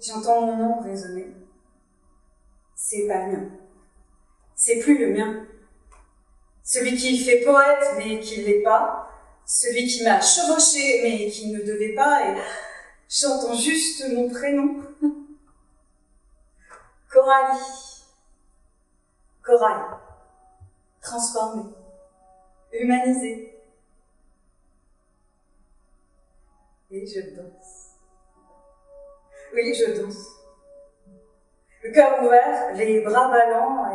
J'entends mon nom résonner. C'est pas le mien. C'est plus le mien. Celui qui fait poète, mais qui l'est pas. Celui qui m'a chevauché, mais qui ne devait pas. Et j'entends juste mon prénom. Coralie. Corail. Transformée. Humanisée. Et je danse. Oui, je danse. Le cœur ouvert, les bras ballants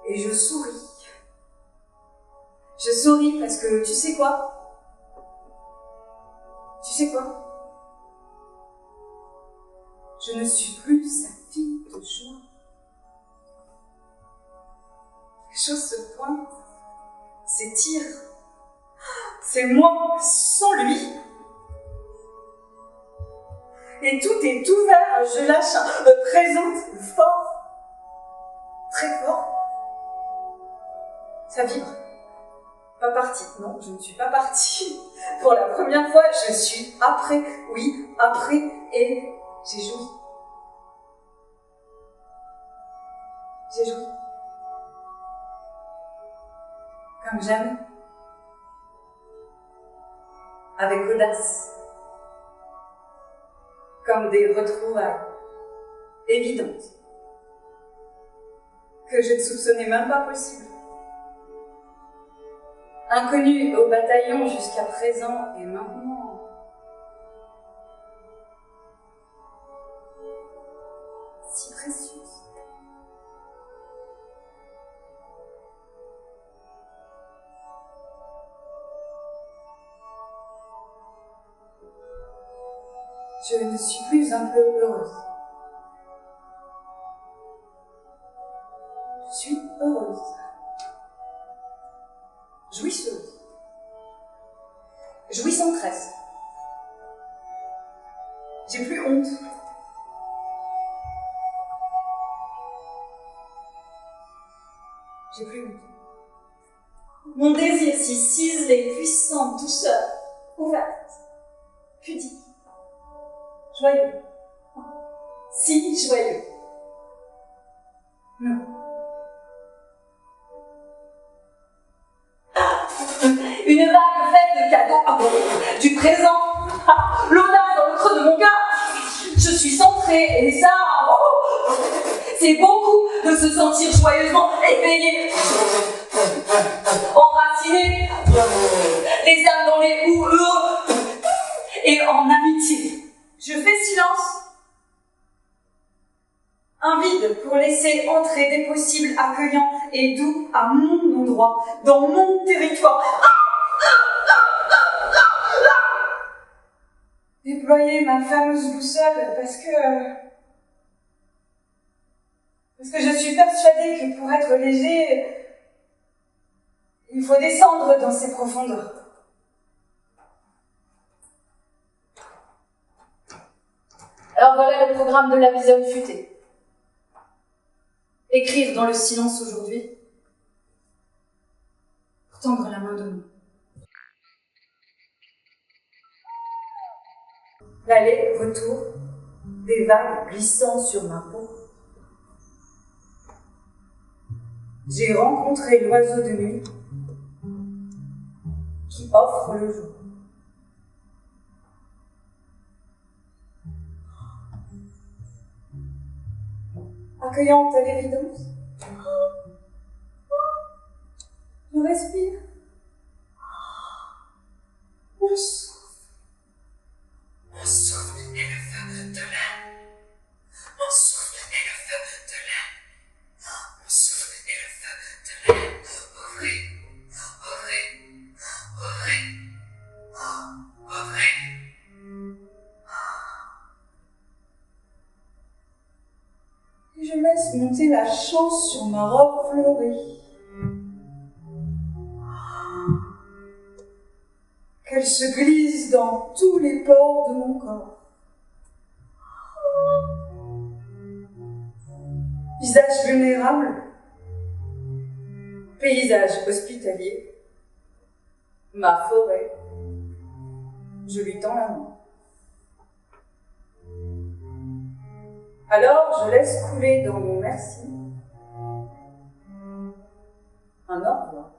et je souris. Je souris parce que tu sais quoi? Tu sais quoi? Je ne suis plus sa fille de joie. Les choses se pointent, s'étirent. C'est moi sans lui. Et tout est ouvert, je lâche me présente fort, très fort. Ça vibre. Pas partie. Non, je ne suis pas partie. Pour la première fois, je suis après. Oui, après. Et j'ai joui. J'ai joui. Comme jamais. Avec audace. Comme des retrouvailles évidentes que je ne soupçonnais même pas possible. Inconnue au bataillon jusqu'à présent et maintenant, si précieuse. Je ne suis plus un peu heureuse. Je suis heureuse. Jouisseuse. Jouissantresse. J'ai plus honte. J'ai plus honte. Mon désir si ciselé, puissant, douceur, ouverte, pudique, joyeux. Si joyeux. Non. Une vague faite de cadeaux, du présent, l'audace dans le creux de mon cœur. Je suis centrée et ça, c'est beaucoup de se sentir joyeusement éveillé, enraciné, les âmes dans les houes heureux et en amitié. Je fais silence. Un vide pour laisser entrer des possibles accueillants et doux à mon endroit, dans mon territoire. Déployer ma fameuse boussole parce que je suis persuadée que pour être léger, il faut descendre dans ses profondeurs. Alors voilà le programme de la vision futée. Écrire dans le silence aujourd'hui, pour tendre la main demain. L'aller-retour des vagues glissant sur ma peau. J'ai rencontré l'oiseau de nuit qui offre le jour. Accueillante à l'évidence. Je respire. Mon souffle. Mon souffle est le feu de l'air. Mon souffle est le feu de l'air. Mon souffle est le feu de l'air. Ouvrez, ouvrez, ouvrez, ouvrez. Et je laisse monter la chance sur ma robe fleurie. Qu'elle se glisse dans tous les pores de mon corps. Visage vulnérable, paysage hospitalier, ma forêt, je lui tends la main. Alors je laisse couler dans mon merci un au revoir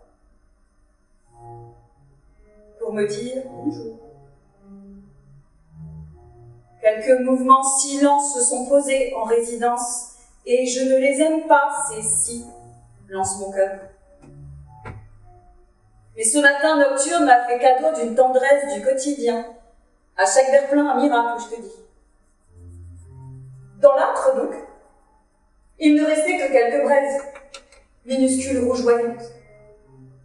pour me dire bonjour. Quelques mouvements si lents se sont posés en résidence et je ne les aime pas, ces si, lance mon cœur. Mais ce matin nocturne m'a fait cadeau d'une tendresse du quotidien. À chaque verre plein, un miracle, je te dis. Dans l'âtre, donc, il ne restait que quelques braises, minuscules rougeoyantes.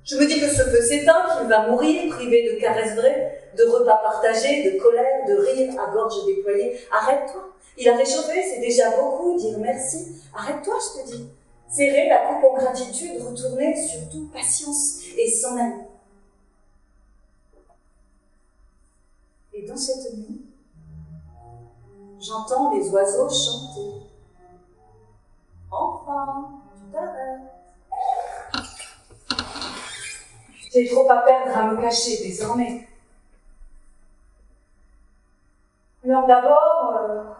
Je me dis que ce feu s'éteint, qu'il va mourir, privé de caresses vraies, de repas partagés, de colère, de rire à gorge déployée. Arrête-toi, il a réchauffé, c'est déjà beaucoup, dire merci. Arrête-toi, je te dis. Serrer la coupe en gratitude, retourner, surtout patience, et s'en aller. Et dans cette nuit, j'entends les oiseaux chanter. Enfin, tu t'arrêtes. J'ai trop à perdre à me cacher désormais. Alors d'abord,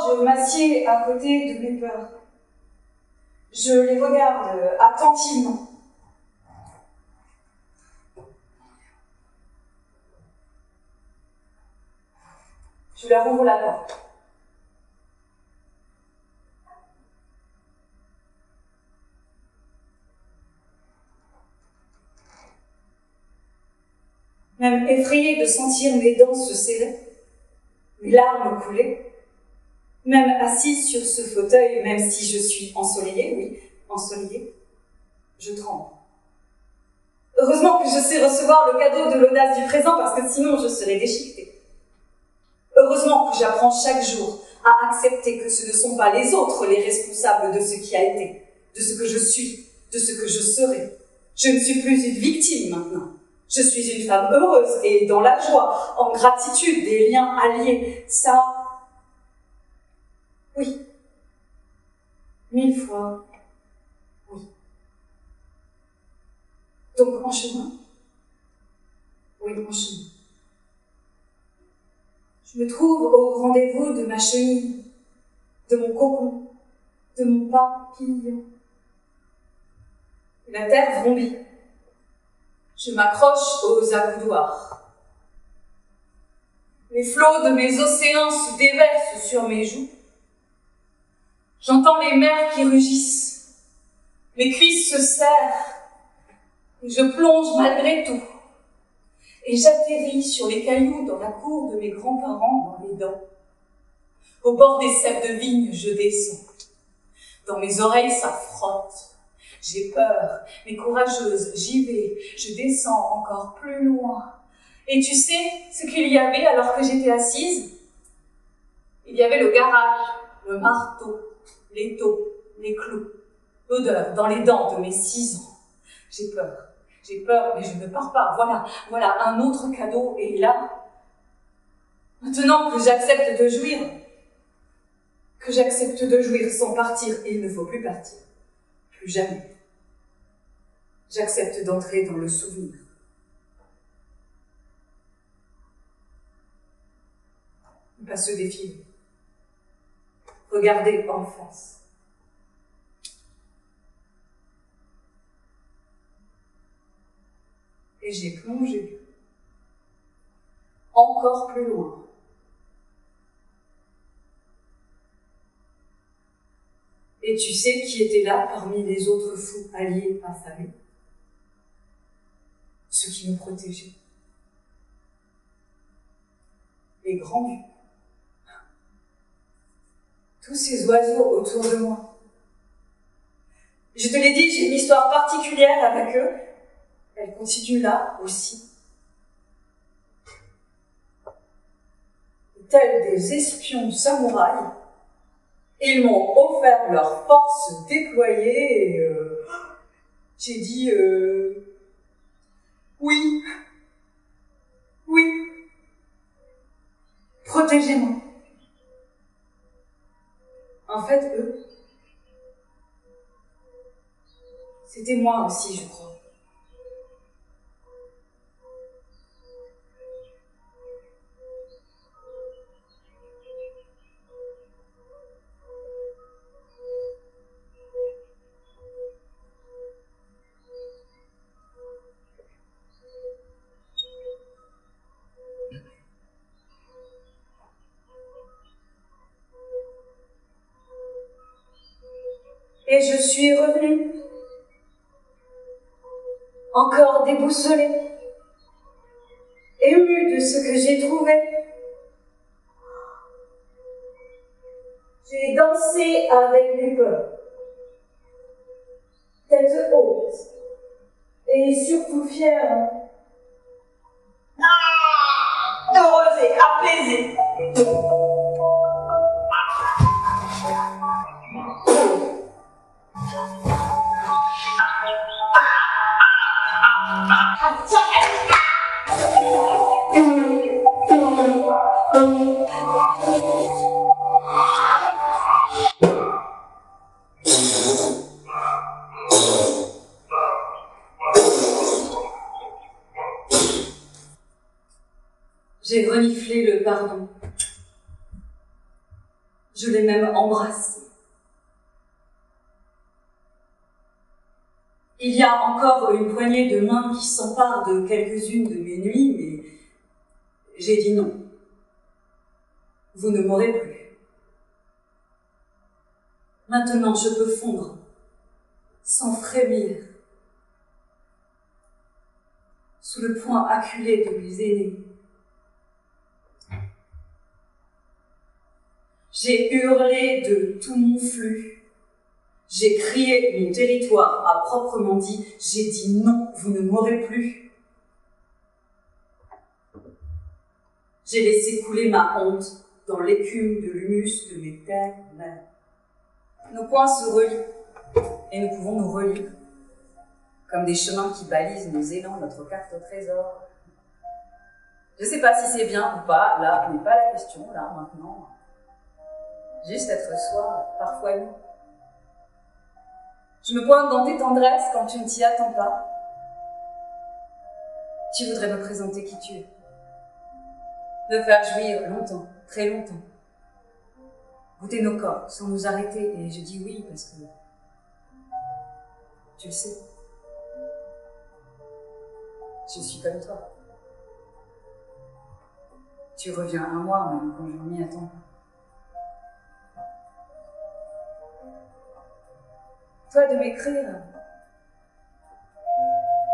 je m'assieds à côté de mes peurs. Je les regarde attentivement. Je leur ouvre la porte. Même effrayée de sentir mes dents se serrer, mes larmes couler, même assise sur ce fauteuil, même si je suis ensoleillée, oui, ensoleillée, je tremble. Heureusement que je sais recevoir le cadeau de l'audace du présent, parce que sinon je serais déchiquetée. Heureusement que j'apprends chaque jour à accepter que ce ne sont pas les autres les responsables de ce qui a été, de ce que je suis, de ce que je serai. Je ne suis plus une victime maintenant. Je suis une femme heureuse et dans la joie, en gratitude des liens alliés. Ça, oui, 1000 fois, oui. Donc en chemin, oui, en chemin. Je me trouve au rendez-vous de ma chenille, de mon cocon, de mon papillon. La terre vrombit. Je m'accroche aux accoudoirs. Les flots de mes océans se déversent sur mes joues. J'entends les mers qui rugissent. Mes cuisses se serrent. Et je plonge malgré tout. Et j'atterris sur les cailloux dans la cour de mes grands-parents dans les dents. Au bord des ceps de vigne, je descends. Dans mes oreilles, ça frotte. J'ai peur, mais courageuse, j'y vais. Je descends encore plus loin. Et tu sais ce qu'il y avait alors que j'étais assise? Il y avait le garage, le marteau, l'étau, les clous, l'odeur dans les dents de mes 6 ans. J'ai peur, mais je ne pars pas. Voilà un autre cadeau. Et là, maintenant que j'accepte de jouir sans partir, il ne faut plus partir. Plus jamais. J'accepte d'entrer dans le souvenir. Ne pas se défiler. Regarder en face. Et j'ai plongé encore plus loin. Et tu sais qui était là parmi les autres fous alliés affamés? Ceux qui me protégeaient. Les grands ducs. Tous ces oiseaux autour de moi. Je te l'ai dit, j'ai une histoire particulière avec eux. Elle continue là aussi. Tels des espions samouraïs, ils m'ont offert leur force déployée et j'ai dit oui, protégez-moi. En fait, eux, c'était moi aussi, je crois. Et je suis revenue, encore déboussolée, émue de ce que j'ai trouvé. J'ai dansé avec les peurs, tête haute, et surtout fière. Heureuse et apaisée. J'ai reniflé le pardon. Je l'ai même embrassé. Il y a encore une poignée de mains qui s'emparent de quelques-unes de mes nuits, mais j'ai dit non. Vous ne m'aurez plus. Maintenant, je peux fondre, sans frémir, sous le poing acculé de mes aînés. J'ai hurlé de tout mon flux. J'ai crié mon territoire à proprement dit. J'ai dit non, vous ne m'aurez plus. J'ai laissé couler ma honte dans l'écume de l'humus de mes terres mères. Nos poings se relient et nous pouvons nous relire comme des chemins qui balisent nos élans, notre carte au trésor. Je ne sais pas si c'est bien ou pas, là n'est pas la question, là, maintenant. Juste être soi, parfois nous. Je me pointe dans tes tendresses quand tu ne t'y attends pas. Tu voudrais me présenter qui tu es. Me faire jouir longtemps, très longtemps. Goûter nos corps sans nous arrêter. Et je dis oui parce que tu le sais. Je suis comme toi. Tu reviens un mois même quand je ne m'y attends pas. Toi de m'écrire.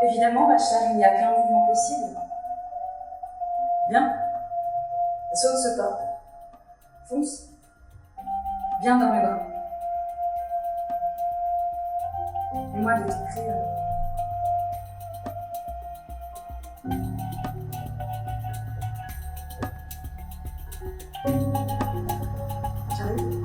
Évidemment, ma chère, il n'y a qu'un mouvement possible. Viens, saute ce pas, fonce, viens dans mes bras. Et moi de t'écrire. J'arrive.